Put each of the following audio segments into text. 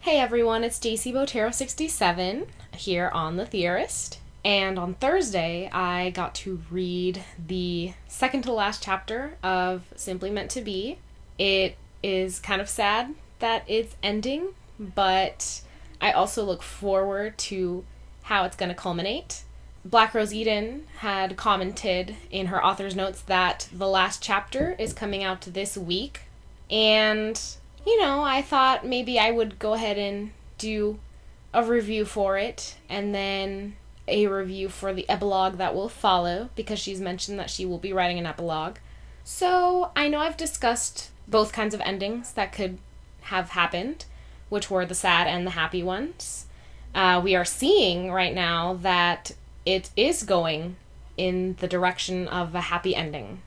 Hey everyone, it's Stacy Botero67 here on The Theorist. And on Thursday, I got to read the second to last chapter of Simply Meant to Be. It is kind of sad that it's ending, but I also look forward to how it's going to culminate. Black Rose Eden had commented in her author's notes that the last chapter is coming out this week, and I thought maybe I would go ahead and do a review for it and then a review for the epilogue that will follow, because she's mentioned that she will be writing an epilogue. So I know I've discussed both kinds of endings that could have happened, which were the sad and the happy ones. We are seeing right now that it is going in the direction of a happy ending.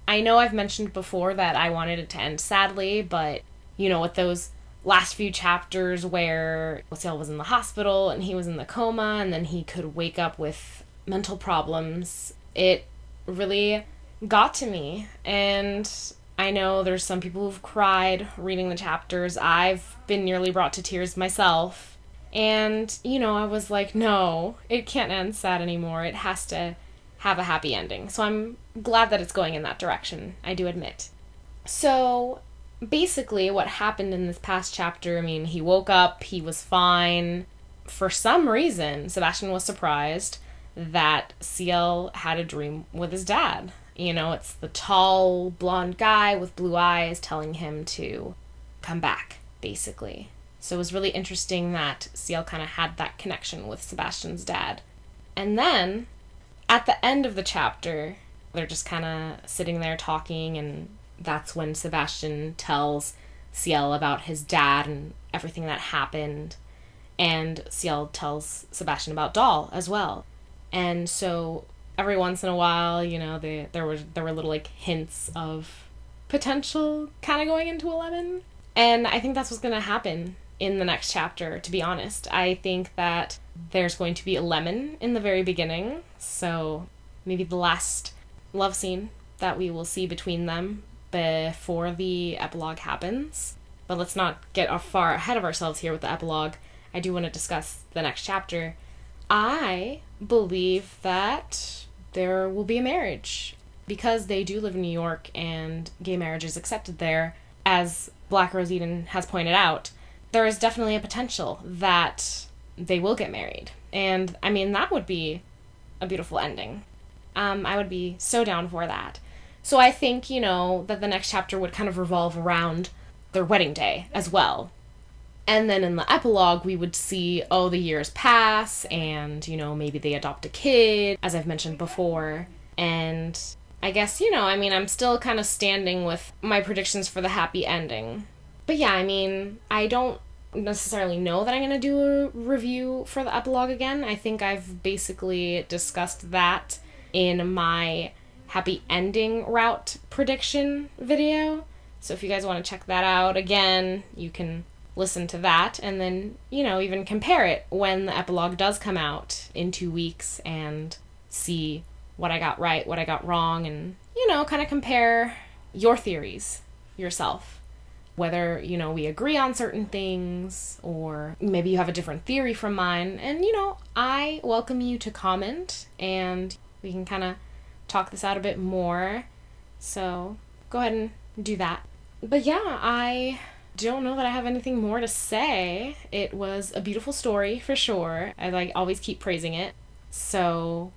I know I've mentioned before that I wanted it to end sadly, but with those last few chapters where Ciel was in the hospital and he was in the coma and then he could wake up with mental problems, it really got to me. And I know there's some people who've cried reading the chapters. I've been nearly brought to tears myself. And, I was like, no, it can't end sad anymore. It has to have a happy ending. So I'm glad that it's going in that direction, I do admit. So basically what happened in this past chapter, he woke up, he was fine. For some reason, Sebastian was surprised that Ciel had a dream with his dad. It's the tall, blonde guy with blue eyes telling him to come back, basically. So it was really interesting that Ciel kind of had that connection with Sebastian's dad. And then, at the end of the chapter, they're just kind of sitting there talking, and that's when Sebastian tells Ciel about his dad and everything that happened. And Ciel tells Sebastian about Doll as well. And so every once in a while, there were little hints of potential kind of going into 11. And I think that's what's going to happen in the next chapter, to be honest. I think that there's going to be a lemon in the very beginning. So maybe the last love scene that we will see between them before the epilogue happens. But let's not get far ahead of ourselves here with the epilogue. I do want to discuss the next chapter. I believe that there will be a marriage, because they do live in New York and gay marriage is accepted there. As Black Rose Eden has pointed out, there is definitely a potential that they will get married. And that would be a beautiful ending. I would be so down for that. So I think, that the next chapter would kind of revolve around their wedding day as well. And then in the epilogue, we would see, the years pass and, maybe they adopt a kid, as I've mentioned before. And I guess, I'm still kind of standing with my predictions for the happy ending. But yeah, I don't necessarily know that I'm going to do a review for the epilogue again. I think I've basically discussed that in my happy ending route prediction video. So if you guys want to check that out again, you can listen to that and then, even compare it when the epilogue does come out in 2 weeks and see what I got right, what I got wrong, and, kind of compare your theories yourself. Whether, we agree on certain things, or maybe you have a different theory from mine. And, I welcome you to comment, and we can kind of talk this out a bit more. So go ahead and do that. But yeah, I don't know that I have anything more to say. It was a beautiful story for sure. I always keep praising it. So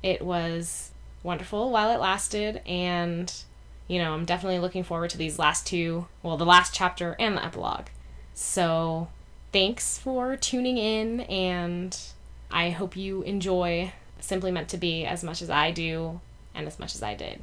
it was wonderful while it lasted, and I'm definitely looking forward to these last two, the last chapter and the epilogue. So thanks for tuning in, and I hope you enjoy Simply Meant to Be as much as I do and as much as I did.